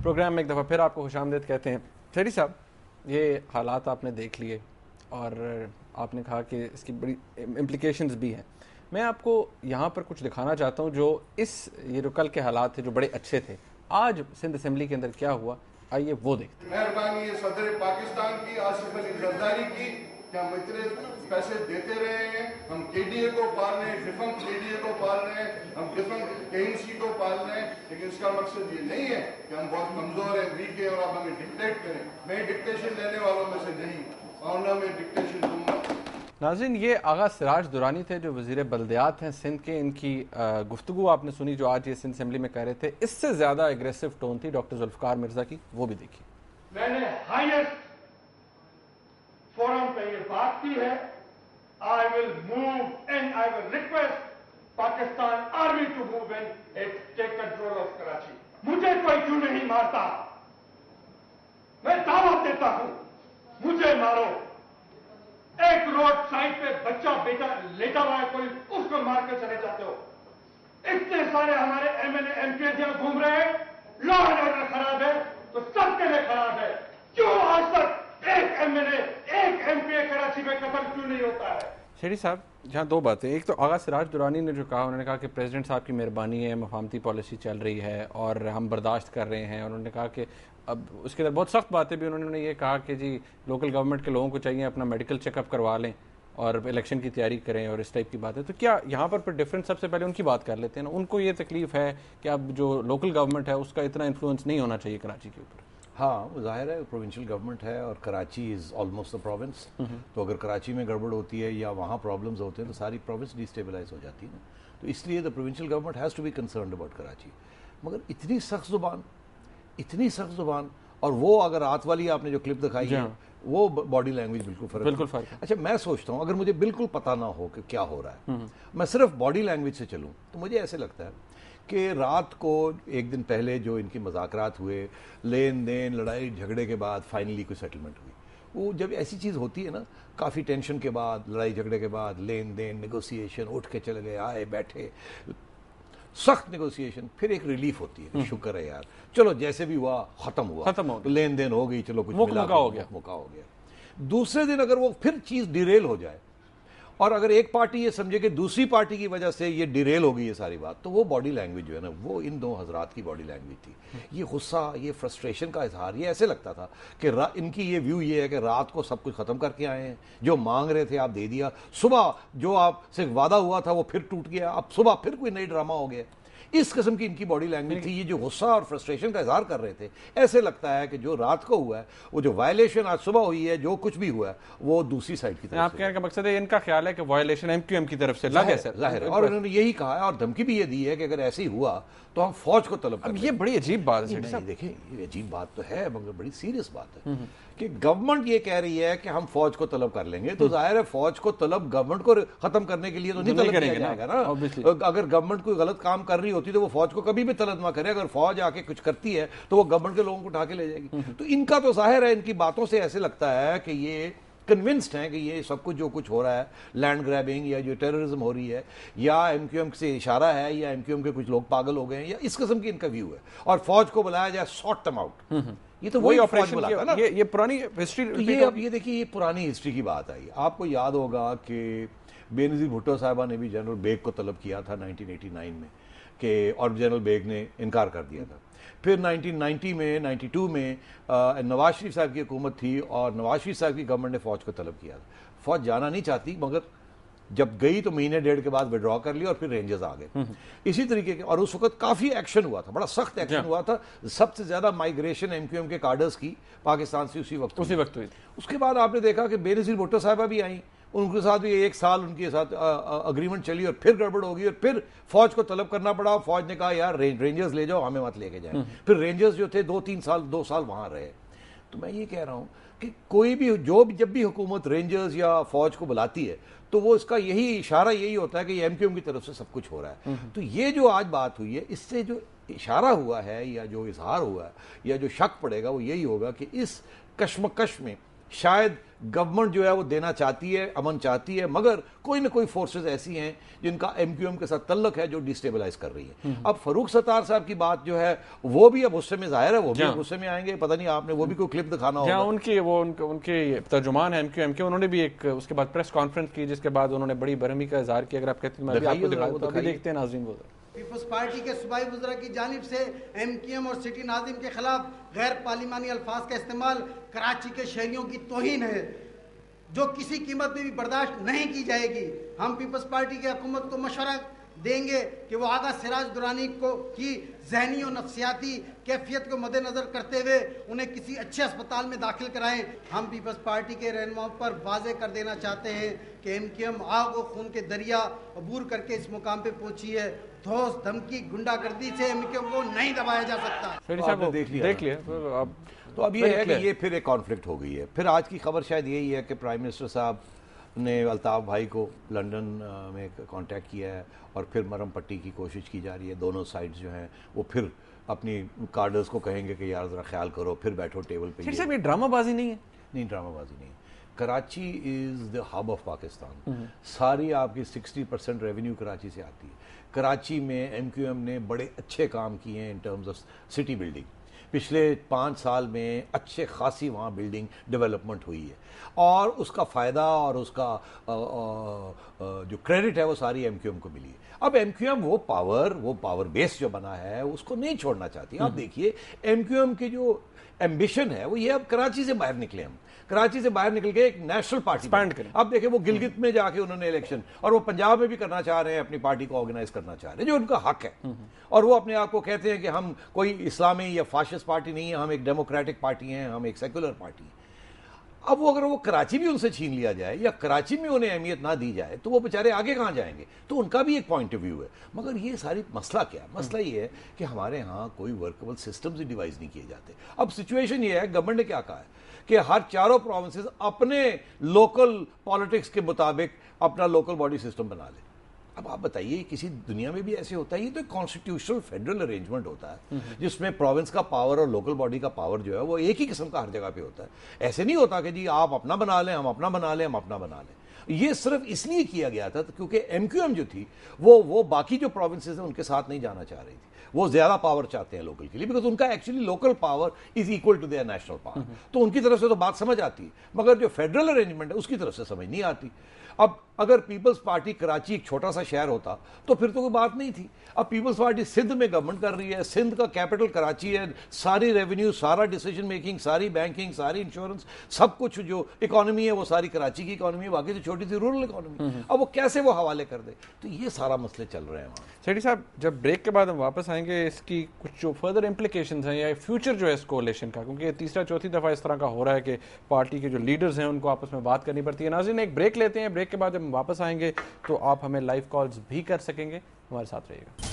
Programme میں ایک دفعہ پھر آپ کو خوش آمدید کہتے ہیں. شہری صاحب, یہ حالات آپ نے دیکھ لیے اور آپ نے کہا کہ اس کی بڑی امپلیکیشنز بھی ہیں. میں آپ کو یہاں پر کچھ دکھانا چاہتا ہوں جو یہ جو کل کے حالات تھے جو بڑے اچھے تھے, آج سندھ اسمبلی کے اندر کیا ہوا, آئیے وہ دیکھتے ہیں. مہربانی صدر پاکستان کی, آصف علی زرداری کی, کہ ہم اتنے پیسے دیتے رہے ہیں, ہم کے ڈی اے کو پال رہے ہیں, ڈیفنکٹ کے ڈی اے کو پال رہے ہیں, ہم ڈیفنکٹ کے این سی کو پال رہے ہیں, لیکن اس کا مقصد یہ نہیں ہے کہ ہم بہت کمزور ہیں, ویک ہیں اور آپ ہمیں ڈکٹیٹ کریں. میں ڈکٹیشن لینے والوں میں سے نہیں اور نہ میں ڈکٹیشن دوں گا. ناظرین, یہ آغا سراج درانی تھے جو وزیر بلدیات ہیں سندھ کے. ان کی گفتگو آپ نے سنی جو آج یہ سندھ اسمبلی میں کہہ رہے تھے. اس سے زیادہ ایگریسو ٹون تھی ڈاکٹر ذوالفقار مرزا کی, وہ بھی دیکھیے. میں نے ہائیسٹ فورم پہ یہ بات کی ہے, I will move and I will request Pakistan Army to move in and take control of Karachi. مجھے کوئی کیوں نہیں مارتا, میں دعوت دیتا ہوں مجھے مارو. ایک روڈ سائڈ پہ بچہ بیٹا لیٹا ہوا ہے کوئی, اس کو مار کے چلے جاتے ہو. اتنے سارے ہمارے M L A M P جہاں گھوم رہے ہیں, لا اینڈ آرڈر خراب ہے تو سب کے لیے خراب ہے. کیوں آج تک ایک ایم ایل اے ایک ایم پی اے کراچی میں قتل کیوں نہیں ہوتا ہے؟ شہری صاحب, جہاں دو باتیں, ایک تو آغا سراج درانی نے جو کہا, انہوں نے کہا کہ پریزیڈنٹ صاحب کی مہربانی ہے, مفاہمتی پالیسی چل رہی ہے اور ہم برداشت کر رہے ہیں. انہوں نے کہا کہ اب اس کے اندر بہت سخت باتیں بھی انہوں نے یہ کہا کہ جی لوکل گورنمنٹ کے لوگوں کو چاہیے اپنا میڈیکل چیک اپ کروا لیں اور الیکشن کی تیاری کریں اور اس ٹائپ کی بات ہے. تو کیا یہاں پر ڈفرینس, سب سے پہلے ان کی بات کر لیتے ہیں نا, ان کو یہ تکلیف ہے کہ اب جو لوکل گورنمنٹ ہے اس کا اتنا انفلوئنس نہیں ہونا چاہیے کراچی کے اوپر. ہاں, وہ ظاہر ہے پروونشل گورنمنٹ ہے اور Karachi is almost a province. تو اگر کراچی میں گڑبڑ ہوتی ہے یا وہاں پرابلمز ہوتے ہیں تو ساری پروونس ڈیسٹیبلائز ہو جاتی ہے نا. تو اس لیے the provincial government has to be concerned about Karachi. مگر اتنی سخت زبان, اور وہ اگر رات والی آپ نے جو کلپ دکھائی ہے وہ باڈی لینگویج بالکل فرق ہے. اچھا, میں سوچتا ہوں اگر مجھے بالکل پتہ نہ ہو کہ کیا ہو رہا ہے, میں صرف باڈی لینگویج سے چلوں, تو مجھے ایسے لگتا ہے کہ رات کو ایک دن پہلے جو ان کی مذاکرات ہوئے, لین دین لڑائی جھگڑے کے بعد فائنلی کوئی سیٹلمنٹ ہوئی. وہ جب ایسی چیز ہوتی ہے نا, کافی ٹینشن کے بعد, لڑائی جھگڑے کے بعد, لین دین نیگوسیشن, اٹھ کے چلے گئے, آئے بیٹھے, سخت نیگوسیشن, پھر ایک ریلیف ہوتی ہے, شکر ہے یار چلو جیسے بھی ہوا ختم ہوا, لین دین ہو گئی, چلو کچھ موقع ہو گیا. دوسرے دن اگر وہ پھر چیز ڈیریل ہو جائے اور اگر ایک پارٹی یہ سمجھے کہ دوسری پارٹی کی وجہ سے یہ ڈیریل ہو گئی ہے ساری بات, تو وہ باڈی لینگویج جو ہے نا, وہ ان دو حضرات کی باڈی لینگویج تھی. یہ غصہ, یہ فرسٹریشن کا اظہار, یہ ایسے لگتا تھا کہ ان کی یہ ویو یہ ہے کہ رات کو سب کچھ ختم کر کے آئے ہیں, جو مانگ رہے تھے آپ دے دیا, صبح جو آپ سے وعدہ ہوا تھا وہ پھر ٹوٹ گیا, اب صبح پھر کوئی نئی ڈرامہ ہو گیا. اس قسم کی ان کی باڈی لینگویج تھی. یہ جو غصہ اور فرسٹریشن کا اظہار کر رہے تھے, ایسے لگتا ہے کہ جو رات کو ہوا ہے, وہ جو وائلیشن آج صبح ہوئی ہے, جو کچھ بھی ہوا ہے, وہ دوسری سائڈ کی طرف. آپ کہنے کا مقصد ہے ان کا خیال ہے کہ وائلیشن ایم کیو ایم کی طرف سے ظاہر ہے, اور انہوں نے یہی کہا ہے اور دھمکی بھی یہ دی ہے کہ اگر ایسے ہی ہوا تو ہم فوج کو طلب کریں. یہ بڑی عجیب بات ہے. دیکھیں, یہ عجیب بات تو ہے مگر بڑی سیریس بات ہے کہ گورنمنٹ یہ کہہ رہی ہے کہ ہم فوج کو طلب کر لیں گے, تو ظاہر ہے فوج کو طلب گورنمنٹ کو ختم کرنے کے لیے تو نہیں طلب کیا جائے گا نا. اگر گورنمنٹ کوئی غلط کام کر رہی ہوتی تو وہ فوج کو کبھی بھی طلب نہ کرے. اگر فوج آ کے کچھ کرتی ہے تو وہ گورنمنٹ کے لوگوں کو اٹھا کے لے جائے گی. تو ان کا تو ظاہر ہے, ان کی باتوں سے ایسے لگتا ہے کہ یہ کنونسڈ ہیں کہ یہ سب کچھ جو کچھ ہو رہا ہے, لینڈ گریبنگ یا جو ٹیررزم ہو رہی ہے, یا ایم کیو ایم سے اشارہ ہے, یا ایم کیو ایم کے کچھ لوگ پاگل ہو گئے ہیں, یا اس قسم کی ان کا ویو ہے, اور فوج کو بلایا جائے سارٹ دم آؤٹ. یہ تو وہی آپریشن بلاتا ہے نا. یہ پرانی ہسٹری, اب یہ دیکھیے, یہ پرانی ہسٹری کی بات آئی. آپ کو یاد ہوگا کہ بے نظیر بھٹو صاحبہ نے بھی جنرل بیگ کو طلب کیا تھا 1989 میں, کہ اور جنرل بیگ نے انکار کر دیا تھا. پھر 1990 میں 92 میں نواز شریف صاحب کی حکومت تھی اور نواز شریف صاحب کی گورنمنٹ نے فوج کو طلب کیا تھا. فوج جانا نہیں چاہتی, مگر جب گئی تو مہینے ڈیڑھ کے بعد وڈرا کر لی اور پھر رینجرز آ گئے. اسی طریقے کے, اور اس وقت کافی ایکشن ہوا تھا, بڑا سخت ایکشن ہوا تھا. سب سے زیادہ مائیگریشن ایم کیو ایم کے کارڈرز کی پاکستان سے اسی وقت ہوئی تھی. اس کے بعد آپ نے دیکھا کہ بے نظیر بھٹو صاحبہ بھی آئیں, ان کے ساتھ بھی ایک سال ان کے ساتھ اگریمنٹ چلی اور پھر گڑبڑ ہو گئی اور پھر فوج کو طلب کرنا پڑا. فوج نے کہا یار رینجرز لے جاؤ, ہمیں مت لے کے جائیں. پھر رینجرز جو تھے 2 سال وہاں رہے. تو میں یہ کہہ رہا ہوں کہ کوئی بھی جب بھی حکومت رینجرز یا فوج کو بلاتی ہے تو وہ اس کا یہی اشارہ یہی ہوتا ہے کہ یہ ایم کیو ایم کی طرف سے سب کچھ ہو رہا ہے. تو یہ جو آج بات ہوئی ہے, اس سے جو اشارہ ہوا ہے یا جو اظہار ہوا ہے یا جو شک پڑے گا وہ یہی ہوگا کہ اس کشمکش میں شاید گورنمنٹ جو ہے وہ دینا چاہتی ہے, امن چاہتی ہے, مگر کوئی نہ کوئی فورسز ایسی ہیں جن کا ایم کیو ایم کے ساتھ تعلق ہے جو ڈیسٹیبلائز کر رہی ہے. اب فاروق ستار صاحب کی بات جو ہے وہ بھی اب غصے میں ظاہر ہے, وہ بھی غصے میں آئیں گے. پتہ نہیں آپ نے وہ بھی کوئی کلپ دکھانا ہوگا. ان کے ترجمان ہیں ایم کیو ایم کے, انہوں نے بھی ایک اس کے بعد پریس کانفرنس کی جس کے بعد انہوں نے بڑی برہمی کا اظہار کیا. اگر آپ کہتے ہیں میں بھی آپ کو دکھاتا ہوں, دیکھتے ہیں ناظرین. وہ پیپلز پارٹی کے صوبائی وزراء کی جانب سے ایم کیو ایم اور سٹی ناظم کے خلاف غیر پارلیمانی الفاظ کا استعمال کراچی کے شہریوں کی توہین ہے جو کسی قیمت میں بھی برداشت نہیں کی جائے گی. ہم پیپلز پارٹی کی حکومت کو مشورہ دیں گے کہ وہ آغا سراج درانی کی ذہنی اور نفسیاتی کیفیت کو مد نظر کرتے ہوئے انہیں کسی اچھے اسپتال میں داخل کرائیں. ہم پیپلز پارٹی کے رہنماؤں پر واضح کر دینا چاہتے ہیں کہ ایم کیو ایم آگ و خون کے دریا عبور کر کے اس مقام پہ پہنچی ہے. دھوس دھمکی گنڈا گردی سے ایم کیو ایم کو نہیں دبایا جا سکتا. دیکھ لیا. تو اب یہ ہے کہ یہ پھر ایک کانفلکٹ ہو گئی ہے. پھر آج کی خبر شاید یہی ہے کہ پرائم منسٹر صاحب نے الطاف بھائی کو لنڈن میں کانٹیکٹ کیا ہے اور پھر مرم پٹی کی کوشش کی جا رہی ہے. دونوں سائڈز جو ہیں وہ پھر اپنی کارڈرز کو کہیں گے کہ یار ذرا خیال کرو, پھر بیٹھو ٹیبل پہ. صاحب یہ ڈرامہ بازی نہیں ہے؟ نہیں, ڈرامہ بازی نہیں. کراچی از دا ہب آف پاکستان. ساری آپ کی 60% ریونیو کراچی سے آتی ہے. کراچی میں ایم کیو ایم نے بڑے اچھے کام کیے ہیں in terms of city building. پچھلے 5 سال میں اچھے خاصی وہاں بلڈنگ ڈیولپمنٹ ہوئی ہے اور اس کا فائدہ اور اس کا جو کریڈٹ ہے وہ ساری ایم کیو ایم کو ملی ہے. اب ایم کیو ایم وہ پاور بیس جو بنا ہے اس کو نہیں چھوڑنا چاہتی. آپ دیکھیے ایم کیو ایم کی جو ایمبیشن ہے وہ یہ اب کراچی سے باہر نکلے. ہم کراچی سے باہر نکل کے ایک نیشنل پارٹی کریں. اب دیکھیں وہ گلگت میں جا کے انہوں نے الیکشن, اور وہ پنجاب میں بھی کرنا چاہ رہے ہیں, اپنی پارٹی کو آرگنائز کرنا چاہ رہے ہیں جو ان کا حق ہے. اور وہ اپنے آپ کو کہتے ہیں کہ ہم کوئی اسلامی یا فاشسٹ پارٹی نہیں ہے, ہم ایک ڈیموکریٹک پارٹی ہیں, ہم ایک سیکولر پارٹی ہیں. اب وہ اگر وہ کراچی بھی ان سے چھین لیا جائے یا کراچی میں انہیں اہمیت نہ دی جائے تو وہ بیچارے آگے کہاں جائیں گے؟ تو ان کا بھی ایک پوائنٹ آف ویو ہے. مگر یہ ساری مسئلہ کیا ہے؟ مسئلہ یہ ہے کہ ہمارے ہاں کوئی ورکبل سسٹمز ڈیوائز نہیں کیے جاتے. اب سچویشن یہ ہے, گورنمنٹ نے کیا کہا ہے کہ ہر چاروں پروونسز اپنے لوکل پالیٹکس کے مطابق اپنا لوکل باڈی سسٹم بنا لیں. اب آپ بتائیے کسی دنیا میں بھی ایسے ہوتا ہے؟ یہ تو ایک کانسٹیٹیوشنل فیڈرل ارینجمنٹ ہوتا ہے جس میں پروونس کا پاور اور لوکل باڈی کا پاور جو ہے وہ ایک ہی قسم کا ہر جگہ پہ ہوتا ہے. ایسے نہیں ہوتا کہ جی آپ اپنا بنا لیں, ہم اپنا بنا لیں, ہم اپنا بنا لیں. یہ صرف اس لیے کیا گیا تھا کیونکہ ایم کیو ایم جو تھی وہ باقی جو پروونسز ہیں ان کے ساتھ نہیں جانا چاہ رہی تھی. وہ زیادہ پاور چاہتے ہیں لوکل کے لیے, بیکاز ان کا actually local power is equal to their national power. تو ان کی طرف سے تو بات سمجھ آتی ہے, مگر جو فیڈرل ارینجمنٹ ہے اس کی طرف سے سمجھ نہیں آتی. اب اگر پیپلز پارٹی کراچی ایک چھوٹا سا شہر ہوتا تو پھر تو کوئی بات نہیں تھی. اب پیپلز پارٹی سندھ میں گورنمنٹ کر رہی ہے, سندھ کا کیپٹل کراچی ہے, ساری ریونیو, سارا ڈیسیجن میکنگ, ساری بینکنگ, ساری انشورنس, سب کچھ جو اکانومی ہے وہ ساری کراچی کی اکانومی ہے, باقی تو چھوٹی سی رورل اکانومی. اب وہ کیسے وہ حوالے کر دے؟ تو یہ سارا مسئلے چل رہے ہیں وہاں. سیٹھی صاحب جب بریک کے بعد ہم واپس آئیں گے اس کی کچھ جو فردر امپلیکیشنز ہیں یا فیوچر جو ہے اس کولیشن کا, کیونکہ یہ تیسرا چوتھی دفعہ اس طرح کا ہو رہا ہے کہ پارٹی کے جو لیڈرز ہیں ان کو آپس میں بات کرنی پڑتی ہے. ناظرین ایک بریک لیتے ہیں, بریک کے بعد جب ہم واپس آئیں گے تو آپ ہمیں لائیو کالز بھی کر سکیں گے. ہمارے ساتھ رہیے گا.